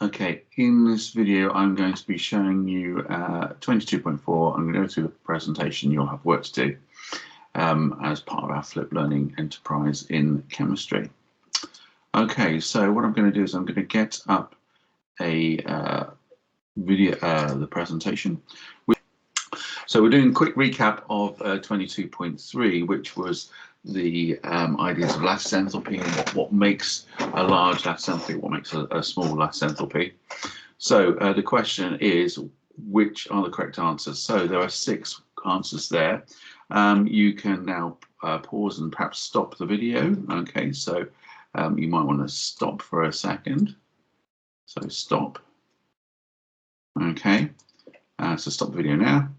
Okay, in this video, I'm going to be showing you 22.4. I'm going to go through the presentation. You'll have work to do as part of our flipped learning enterprise in chemistry. Okay, so what I'm going to do is I'm going to get up a video, the presentation. So we're doing a quick recap of 22.3, which was the ideas of lattice enthalpy and what makes a large lattice enthalpy, what makes a small lattice enthalpy. So the question is, which are the correct answers? So there are 6 answers there. You can now pause and perhaps stop the video. Okay, so you might want to stop for a second. So stop. Okay, so stop the video now.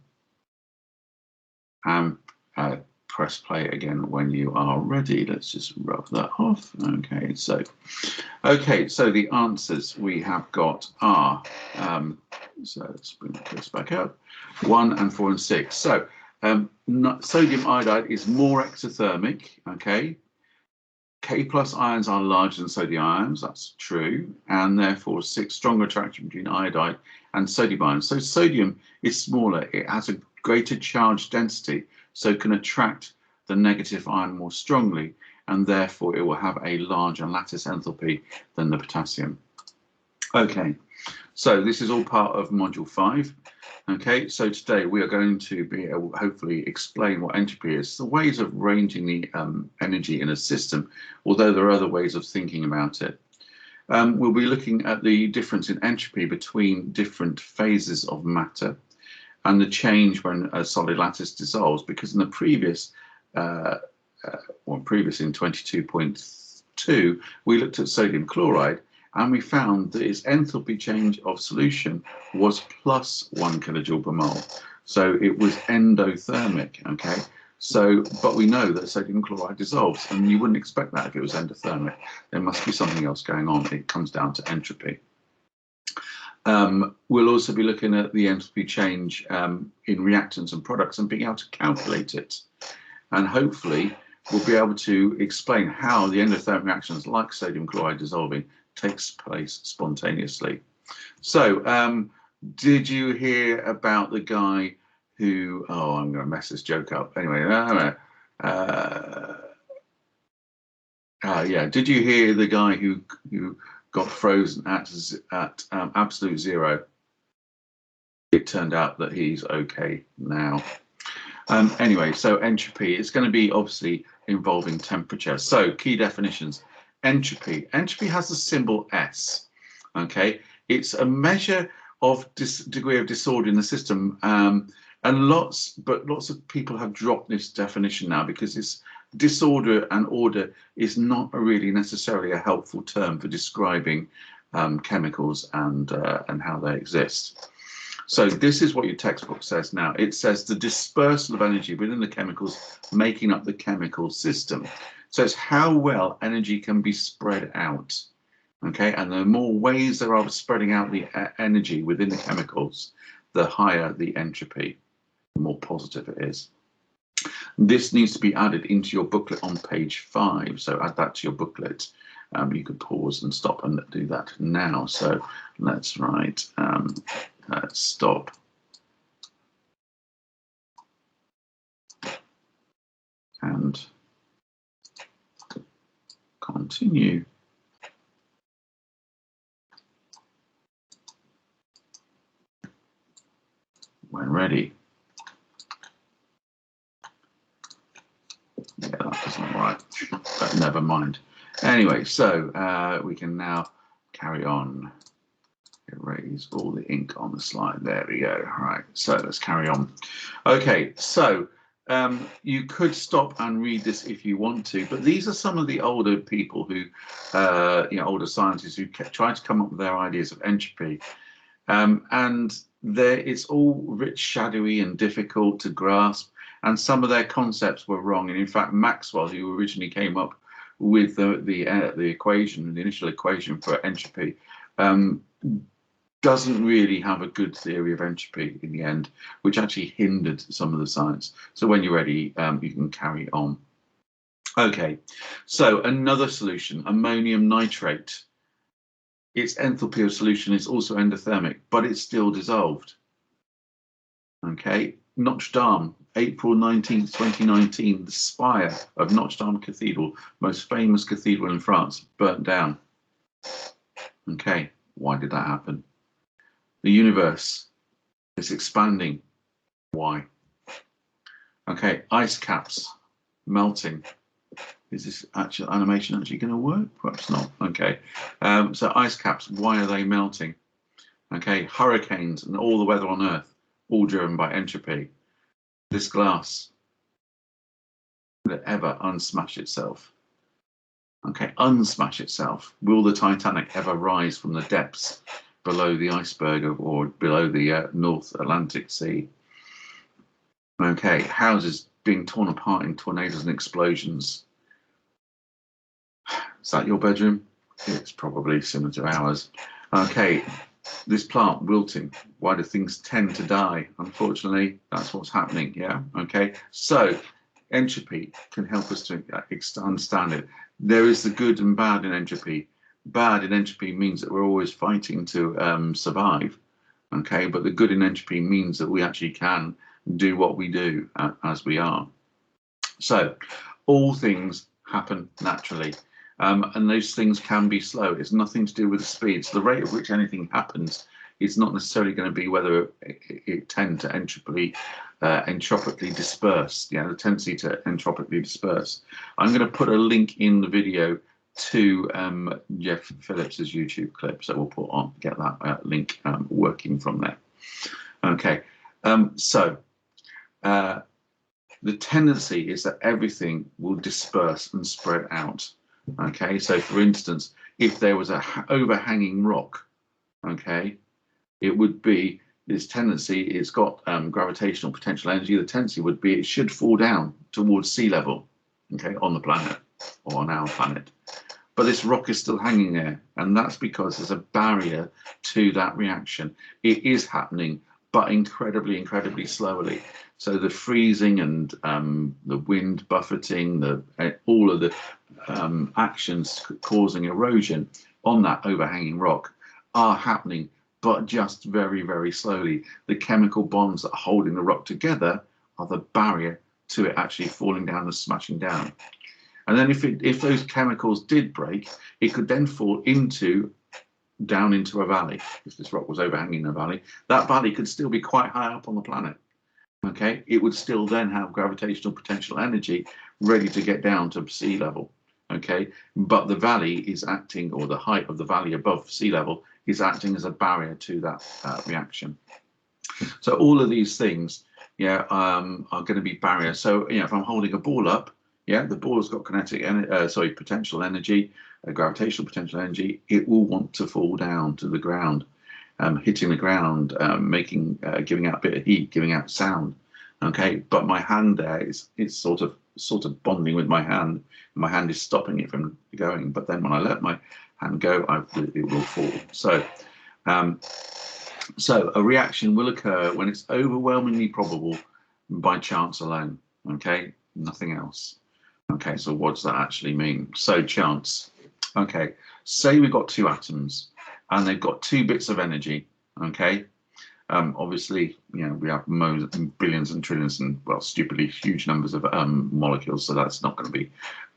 Press play again when you are ready. Let's just rub that off. Okay, so the answers we have got are so let's bring this back up, 1 and 4 and 6. So sodium iodide is more exothermic. Okay, K+ ions are larger than sodium ions. That's true, and therefore 6 stronger attraction between iodide and sodium ions. So sodium is smaller. It has a greater charge density, so it can attract the negative ion more strongly, and therefore it will have a larger lattice enthalpy than the potassium. Okay, so this is all part of module 5. Okay, so today we are going to be able, hopefully, explain what entropy is, the ways of ranging the energy in a system, although there are other ways of thinking about it. We'll be looking at the difference in entropy between different phases of matter, and the change when a solid lattice dissolves, because in the previous in 22.2, we looked at sodium chloride, and we found that its enthalpy change of solution was +1 kilojoule per mole. So it was endothermic, okay? So, but we know that sodium chloride dissolves, and you wouldn't expect that if it was endothermic. There must be something else going on. It comes down to entropy. We'll also be looking at the enthalpy change in reactants and products and being able to calculate it. And hopefully we'll be able to explain how the endothermic reactions like sodium chloride dissolving takes place spontaneously. So did you hear about the guy who, oh, I'm going to mess this joke up. Anyway, yeah, did you hear the guy who got frozen at absolute 0? It turned out that he's okay now. Anyway, so entropy is going to be obviously involving temperature. So key definitions. Entropy has the symbol S. Okay, it's a measure of degree of disorder in the system, and lots of people have dropped this definition now because it's disorder and order is not really necessarily a helpful term for describing chemicals and how they exist. So this is what your textbook says now. It says the dispersal of energy within the chemicals making up the chemical system. So it's how well energy can be spread out. Okay, and the more ways there are of spreading out the energy within the chemicals, the higher the entropy, the more positive it is. This needs to be added into your booklet on page 5. So add that to your booklet. You could pause and stop and do that now. So let's write stop. And continue. When ready. Yeah, that doesn't look right, but never mind. Anyway, so we can now carry on. Erase all the ink on the slide. There we go. All right, so let's carry on. Okay, so you could stop and read this if you want to, but these are some of the older people who, older scientists who tried to come up with their ideas of entropy. And it's all rich, shadowy and difficult to grasp, and some of their concepts were wrong. And in fact, Maxwell, who originally came up with the equation, the initial equation for entropy, doesn't really have a good theory of entropy in the end, which actually hindered some of the science. So when you're ready, you can carry on. Okay, so another solution, ammonium nitrate. its enthalpy of solution is also endothermic, but it's still dissolved. Okay, Notre Dame, April 19th, 2019, the spire of Notre Dame Cathedral, most famous cathedral in France, burnt down. Okay, why did that happen? The universe is expanding. Why? Okay, ice caps melting. Is this actual animation actually going to work? Perhaps not. Okay, so ice caps, why are they melting? Okay, hurricanes and all the weather on Earth, all driven by entropy. This glass, will it ever unsmash itself? Okay, unsmash itself. Will the Titanic ever rise from the depths below the iceberg or below the North Atlantic Sea? Okay, houses being torn apart in tornadoes and explosions. Is that your bedroom? It's probably similar to ours. Okay, this plant wilting. Why do things tend to die? Unfortunately, that's what's happening. Yeah. Okay. So entropy can help us to understand it. There is the good and bad in entropy. Bad in entropy means that we're always fighting to survive. Okay, but the good in entropy means that we actually can do what we do as we are. So all things happen naturally. And those things can be slow. It's nothing to do with the speed. So the rate at which anything happens is not necessarily going to be whether it tend to entropically disperse. Yeah, the tendency to entropically disperse. I'm going to put a link in the video to Jeff Phillips's YouTube clip. So we'll put on, get that link working from there. Okay, so the tendency is that everything will disperse and spread out. Okay, so for instance, if there was a overhanging rock, okay, it would be this tendency, it's got gravitational potential energy. The tendency would be it should fall down towards sea level, okay, on the planet or on our planet. But this rock is still hanging there, and that's because there's a barrier to that reaction. It is happening, but incredibly, incredibly slowly. So the freezing and the wind buffeting, all of the actions causing erosion on that overhanging rock are happening, but just very, very slowly. The chemical bonds that are holding the rock together are the barrier to it actually falling down and smashing down. And then if those chemicals did break, it could then fall down into a valley. If this rock was overhanging a valley, that valley could still be quite high up on the planet. Okay, it would still then have gravitational potential energy ready to get down to sea level. Okay, but the valley is acting, or the height of the valley above sea level is acting as a barrier to that reaction. So all of these things, yeah, are going to be barriers. So yeah, if I'm holding a ball up, yeah, the ball has got potential energy, gravitational potential energy. It will want to fall down to the ground, hitting the ground, giving out a bit of heat, giving out sound. Okay, but my hand there is sort of bonding with my hand. My hand is stopping it from going. But then when I let my hand go, it will fall. So a reaction will occur when it's overwhelmingly probable by chance alone. Okay, nothing else. Okay, so what does that actually mean? So chance. Okay, say we've got two atoms and they've got 2 bits of energy. Okay, obviously, you know, we have billions and trillions and, well, stupidly huge numbers of molecules, so that's not going to be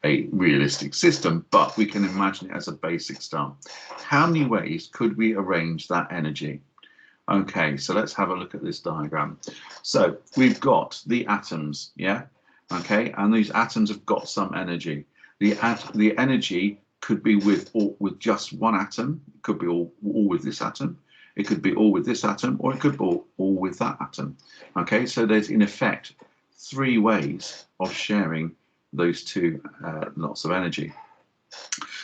a realistic system, but we can imagine it as a basic start. How many ways could we arrange that energy? Okay, so let's have a look at this diagram. So we've got the atoms, yeah, okay, and these atoms have got some energy. The energy could be with just one atom. It could be all with this atom. It could be all with this atom, or it could be all with that atom. Okay, so there's in effect 3 ways of sharing those 2 lots of energy.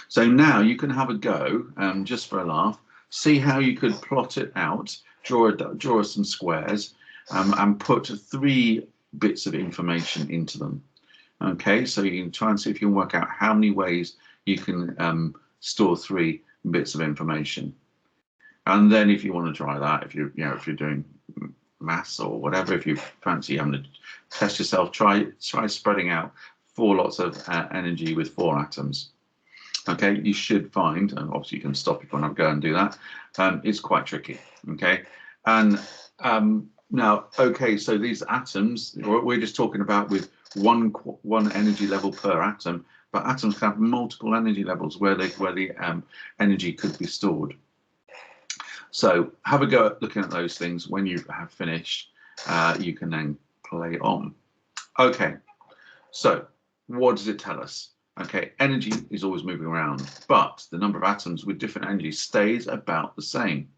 So now you can have a go, just for a laugh, see how you could plot it out, draw some squares, and put 3 bits of information into them. Okay, so you can try and see if you can work out how many ways you can store 3 bits of information. And then if you want to try that, if you're doing maths or whatever, if you fancy having to test yourself, try spreading out 4 lots of energy with 4 atoms. Okay, you should find, and obviously you can stop if you want to go and do that. It's quite tricky. Okay, and now, okay, so these atoms, we're just talking about with one energy level per atom, but atoms can have multiple energy levels where the energy could be stored. So have a go at looking at those things. When you have finished, you can then play on. Okay, so what does it tell us? Okay, energy is always moving around, but the number of atoms with different energies stays about the same.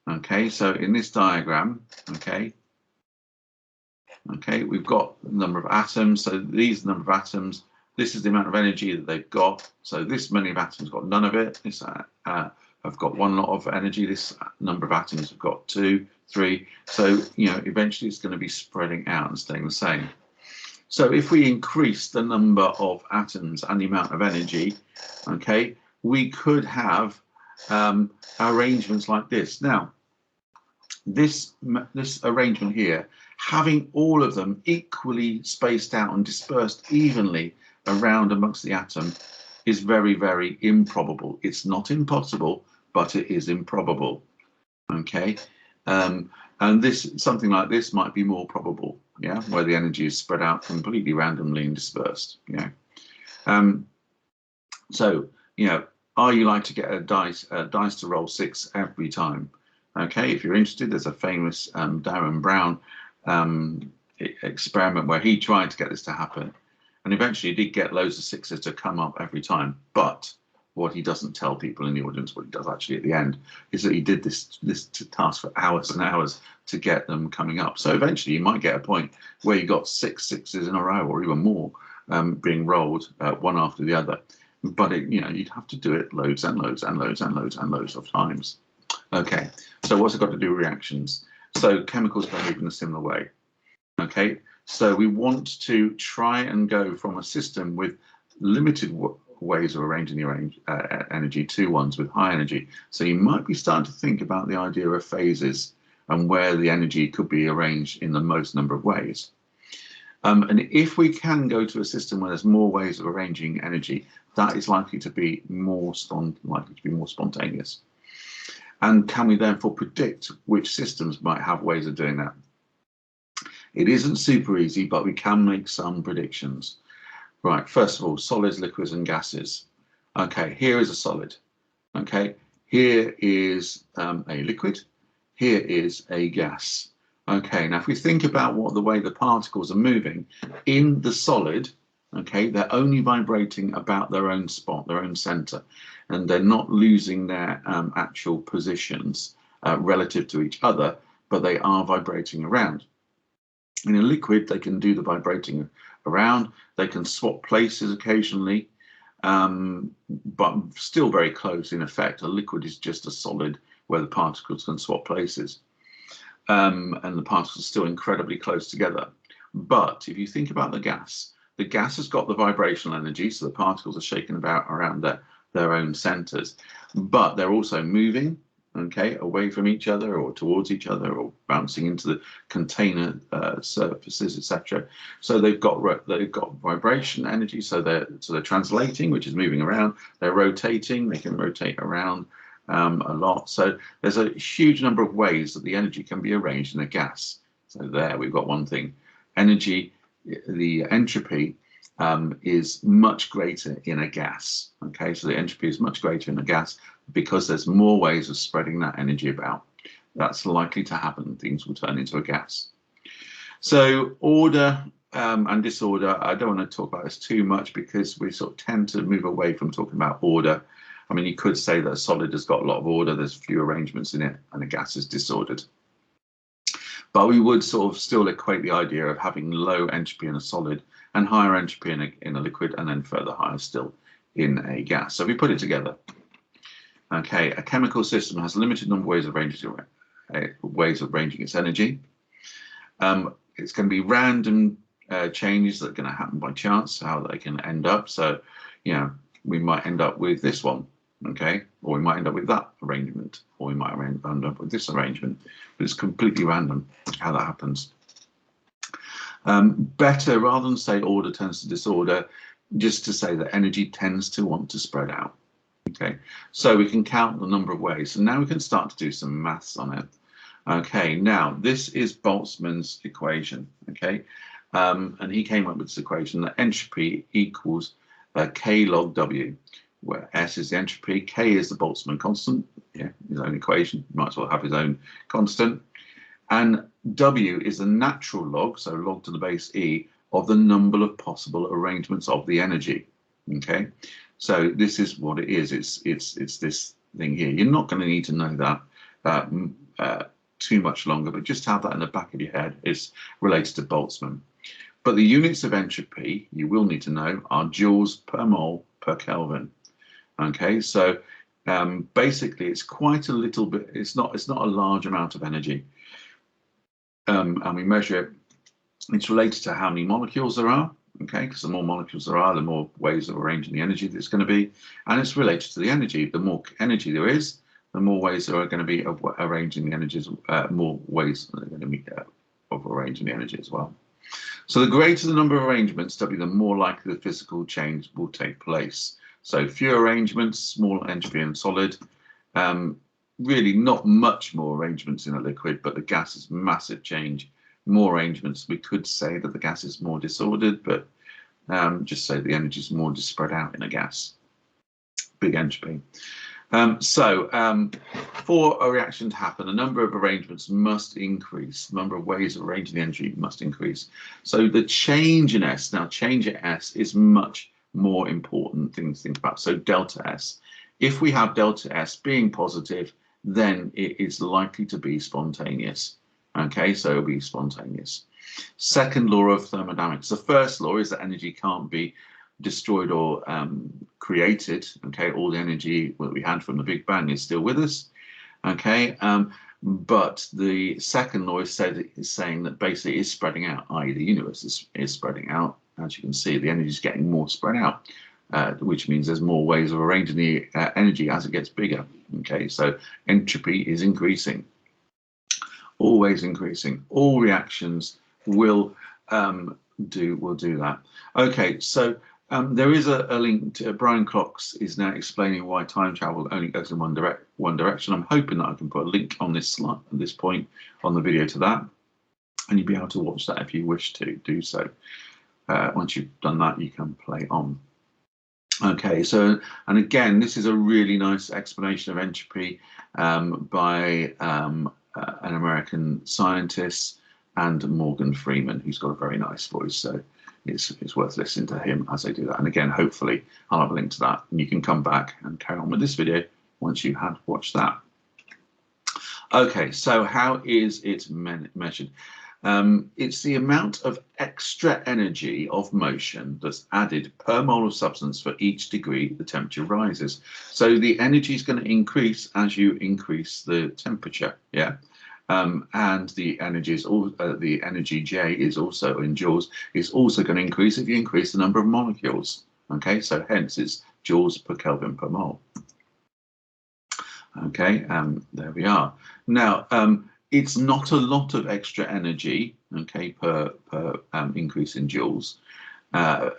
Okay, so in this diagram, okay, we've got the number of atoms. So these are the number of atoms. This is the amount of energy that they've got. So this many of atoms got none of it. This have got one lot of energy. This number of atoms have got 2, 3. So eventually it's going to be spreading out and staying the same. So if we increase the number of atoms and the amount of energy, okay, we could have arrangements like this. Now, this arrangement here, having all of them equally spaced out and dispersed evenly around amongst the atom, is very, very improbable. It's not impossible, but it is improbable. Okay, and something like this might be more probable. Yeah, where the energy is spread out completely randomly and dispersed. So are you like to get a dice to roll 6 every time? Okay, if you're interested, there's a famous Darren Brown experiment where he tried to get this to happen, and eventually he did get loads of 6s to come up every time. But what he doesn't tell people in the audience, what he does actually at the end, is that he did this task for hours and hours to get them coming up. So eventually you might get a point where you got 6 6s in a row or even more being rolled one after the other. But you'd have to do it loads and loads and loads and loads and loads of times. Okay, so what's it got to do with reactions? So chemicals behave in a similar way. Okay, so we want to try and go from a system with limited ways of arranging the energy to ones with high energy. So you might be starting to think about the idea of phases and where the energy could be arranged in the most number of ways. And if we can go to a system where there's more ways of arranging energy, that is likely to be more spontaneous. And can we therefore predict which systems might have ways of doing that? It isn't super easy, but we can make some predictions. Right, first of all, solids, liquids, and gases. Okay, here is a solid. Okay, here is a liquid. Here is a gas. Okay, now if we think about the way the particles are moving in the solid, okay, they're only vibrating about their own spot, their own center, and they're not losing their actual positions relative to each other, but they are vibrating around. In a liquid, they can do the vibrating around, they can swap places occasionally, but still very close in effect. A liquid is just a solid where the particles can swap places. And the particles are still incredibly close together. But if you think about the gas has got the vibrational energy, so the particles are shaken about around their own centers, but they're also moving, okay, away from each other or towards each other or bouncing into the container surfaces, etc. So they've got vibration energy, so they're translating, which is moving around. They're rotating, they can rotate around a lot. So there's a huge number of ways that the energy can be arranged in a gas. So there we've got one thing. Energy, the entropy is much greater in a gas. Okay, so the entropy is much greater in a gas because there's more ways of spreading that energy about. That's likely to happen. Things will turn into a gas. So order and disorder, I don't want to talk about this too much because we sort of tend to move away from talking about order. I mean, you could say that a solid has got a lot of order, there's few arrangements in it, and a gas is disordered. But we would sort of still equate the idea of having low entropy in a solid and higher entropy in a liquid, and then further higher still in a gas. So if we put it together, okay, a chemical system has a limited number of ways of arranging its energy. It's going to be random changes that are going to happen by chance, how they can end up. So, we might end up with this one, okay, or we might end up with that arrangement, or we might end up with this arrangement, but it's completely random how that happens. Better, rather than say order tends to disorder, just to say that energy tends to want to spread out. Okay, so we can count the number of ways, and now we can start to do some maths on it. Okay, now this is Boltzmann's equation. Okay, and he came up with this equation that entropy equals K log W, where S is the entropy, K is the Boltzmann constant, yeah, his own equation, might as well have his own constant, and W is the natural log, so log to the base E, of the number of possible arrangements of the energy. Okay, so this is what it is. It's this thing here. You're not going to need to know that too much longer, but just have that in the back of your head. It's related to Boltzmann. But the units of entropy you will need to know are joules per mole per Kelvin. Okay, so basically it's quite a little bit. It's not a large amount of energy, and we measure it. It's related to how many molecules there are. Okay, because the more molecules there are, the more ways of arranging the energy that's going to be, and it's related to the energy. The more energy there is, the more ways there are going to be of arranging the energies. More ways there are going to be of arranging the energy as well. So the greater the number of arrangements, W, the more likely the physical change will take place. So fewer arrangements, smaller entropy in solid. Really not much more arrangements in a liquid, but the gas is massive change. More arrangements, we could say that the gas is more disordered, but just say the energy is more spread out in a gas. Big entropy. For a reaction to happen, the number of arrangements must increase. The number of ways of arranging the energy must increase. So the change in S, now change in S is much more important thing to think about. So delta S. If we have delta S being positive, then it is likely to be spontaneous. Okay, so it'll be spontaneous. Second law of thermodynamics. The first law is that energy can't be destroyed or created. Okay, all the energy that we had from the Big Bang is still with us. Okay, but the second law is saying that basically it's spreading out, i.e. the universe is spreading out. As you can see, the energy is getting more spread out, which means there's more ways of arranging the energy as it gets bigger. Okay, so entropy is increasing. Always increasing. All reactions will do that. Okay, so there is a link to Brian Cox is now explaining why time travel only goes in one direction. I'm hoping that I can put a link on this slide at this point on the video to that, and you'll be able to watch that if you wish to do so. Once you've done that, you can play on. Okay, so, and again, this is a really nice explanation of entropy by an American scientist, and Morgan Freeman, who's got a very nice voice, so it's worth listening to him as they do that. And again, hopefully I'll have a link to that, and you can come back and carry on with this video once you have watched that. Okay, so how is it measured? It's the amount of extra energy of motion that's added per mole of substance for each degree the temperature rises. So the energy is going to increase as you increase the temperature, yeah. And the energy is the energy J is also in joules. It's also going to increase if you increase the number of molecules. Okay, so hence it's joules per Kelvin per mole. Okay, there we are. Now, it's not a lot of extra energy, okay, per increase in joules, per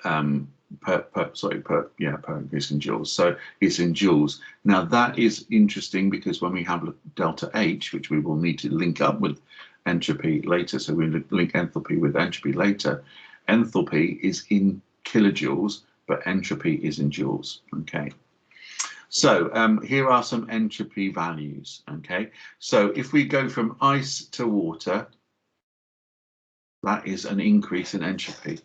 increase in joules. So it's in joules. Now that is interesting because when we have delta H, which we will need to link up with entropy later, so we'll link enthalpy with entropy later. Enthalpy is in kilojoules, but entropy is in joules. Okay. So here are some entropy values. Okay, so if we go from ice to water, that is an increase in entropy.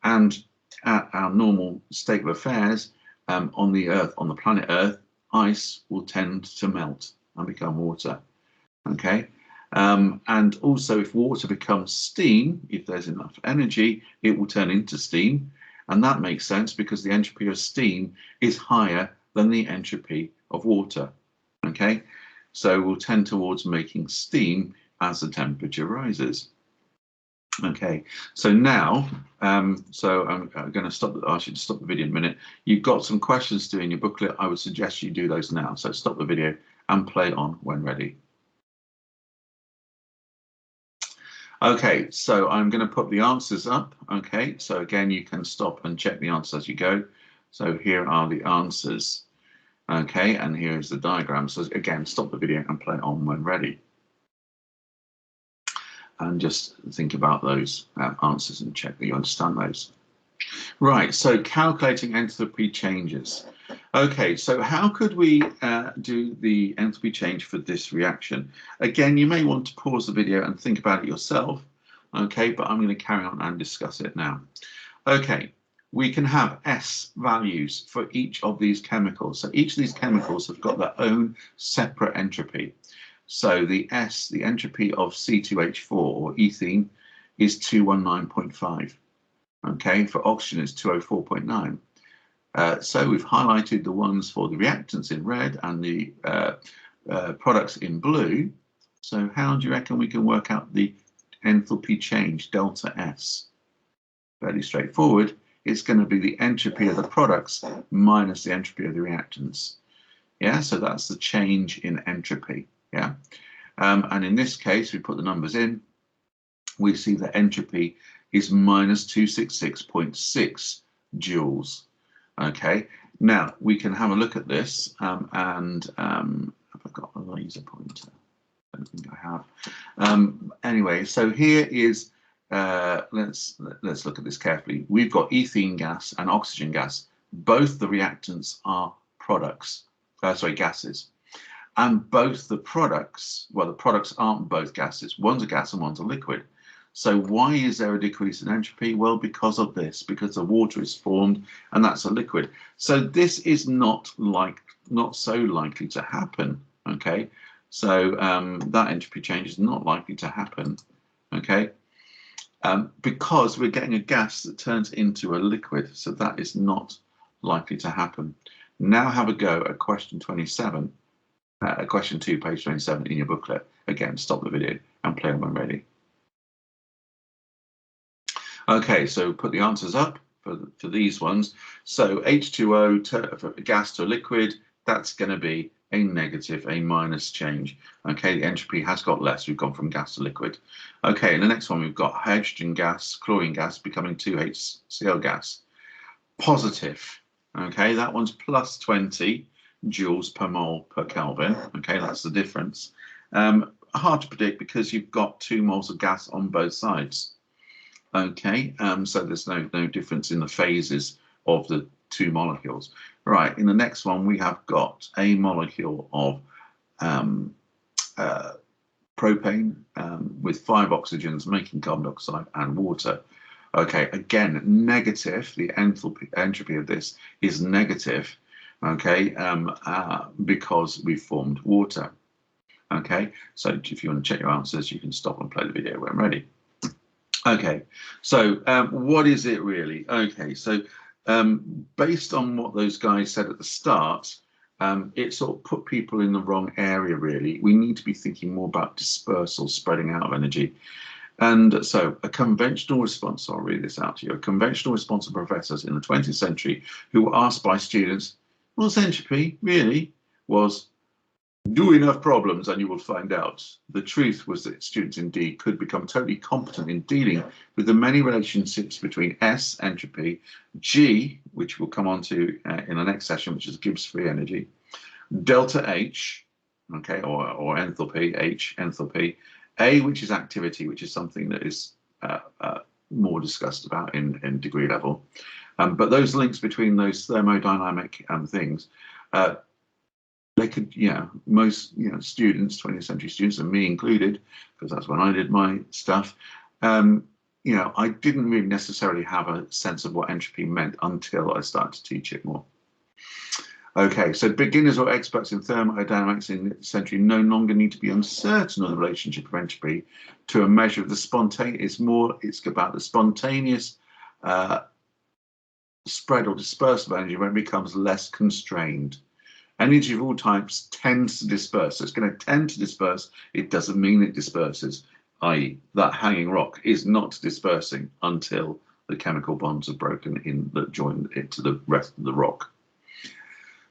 And at our normal state of affairs on the Earth, on the planet Earth, ice will tend to melt and become water. Okay, and also if water becomes steam, if there's enough energy, it will turn into steam, and that makes sense because the entropy of steam is higher than the entropy of water. Okay, so we'll tend towards making steam as the temperature rises. Okay, so now, so I'm going to stop. I should stop the video in a minute. You've got some questions to do in your booklet. I would suggest you do those now. So stop the video and play on when ready. Okay, so I'm going to put the answers up. Okay, so again, you can stop and check the answers as you go. So here are the answers. Okay, and here is the diagram. So again, stop the video and play on when ready. And just think about those answers and check that you understand those. Right, so calculating enthalpy changes. Okay, so how could we do the enthalpy change for this reaction? Again, you may want to pause the video and think about it yourself, okay, but I'm going to carry on and discuss it now. Okay, we can have S values for each of these chemicals. So each of these chemicals have got their own separate entropy. So the S, the entropy of C2H4 or ethene, is 219.5. Okay, for oxygen it's 204.9. So we've highlighted the ones for the reactants in red and the products in blue. So how do you reckon we can work out the enthalpy change, delta S? Fairly straightforward. It's going to be the entropy of the products minus the entropy of the reactants. Yeah, so that's the change in entropy. Yeah, and in this case, we put the numbers in. We see that entropy is minus 266.6 joules. Okay, now we can have a look at this have I got a laser pointer? I don't think I have. Anyway, so here is let's look at this carefully. We've got ethene gas and oxygen gas. Both the reactants are products, gases. And both the products, well, the products aren't both gases. One's a gas and one's a liquid. So why is there a decrease in entropy? Well, because of this, because the water is formed and that's a liquid. So this is not so likely to happen. Okay, so that entropy change is not likely to happen. Okay, because we're getting a gas that turns into a liquid. So that is not likely to happen. Now have a go at question 27. Question 2, page 27 in your booklet. Again, stop the video and play on when ready. Okay, so put the answers up for these ones. So H2O, gas to a liquid, that's going to be a negative, a minus change. Okay, the entropy has got less. We've gone from gas to liquid. Okay, and the next one we've got hydrogen gas, chlorine gas becoming 2HCl gas. Positive. Okay, that one's plus 20 joules per mole per Kelvin. Okay, that's the difference. Hard to predict because you've got 2 moles of gas on both sides. Okay, so there's no difference in the phases of the 2 molecules. Right, in the next one we have got a molecule of propane with 5 oxygens making carbon dioxide and water. Okay, again, negative. The entropy of this is negative. Okay, because we formed water. Okay, so if you want to check your answers, you can stop and play the video when ready. Okay, so what is it really? Okay, so based on what those guys said at the start, it sort of put people in the wrong area, really. We need to be thinking more about dispersal, spreading out of energy. And so a conventional response, I'll read this out to you, a conventional response of professors in the 20th century who were asked by students, what's entropy really? Was do enough problems and you will find out. The truth was that students indeed could become totally competent in dealing with the many relationships between S, entropy, G, which we'll come on to in the next session, which is Gibbs free energy, delta H, okay, or enthalpy, H, enthalpy, A, which is activity, which is something that is more discussed about in degree level. But those links between those thermodynamic things, they could, most, students, 20th century students, and me included, because that's when I did my stuff, I didn't really necessarily have a sense of what entropy meant until I started to teach it more. Okay, so beginners or experts in thermodynamics in the century no longer need to be uncertain of the relationship of entropy to a measure of the spontaneous. It's about the spontaneous spread or dispersal of energy when it becomes less constrained. Energy of all types tends to disperse. So it's going to tend to disperse. It doesn't mean it disperses, i.e. that hanging rock is not dispersing until the chemical bonds are broken in that join it to the rest of the rock.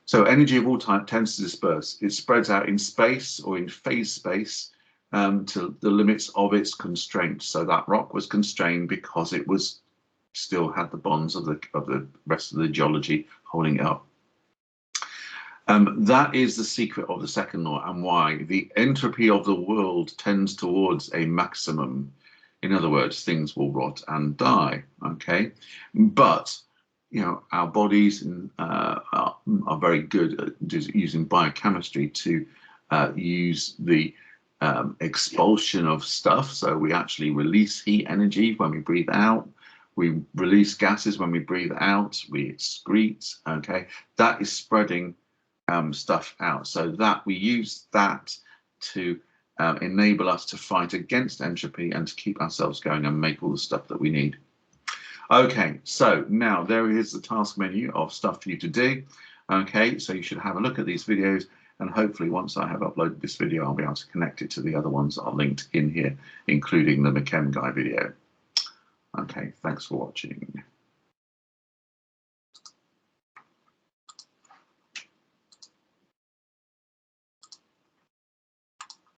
So energy of all type tends to disperse. It spreads out in space or in phase space to the limits of its constraints. So that rock was constrained because it was still had the bonds of the rest of the geology holding it up. That is the secret of the second law, and why the entropy of the world tends towards a maximum. In other words, things will rot and die. Okay, but you know, our bodies are very good at using biochemistry to use the expulsion of stuff. So we actually release heat energy when we breathe out. We release gases when we breathe out. We excrete. Okay, that is spreading stuff out. So that we use that to enable us to fight against entropy and to keep ourselves going and make all the stuff that we need. Okay, so now there is the task menu of stuff for you to do. Okay, so you should have a look at these videos, and hopefully once I have uploaded this video, I'll be able to connect it to the other ones that are linked in here, including the McChem guy video. Okay, thanks for watching.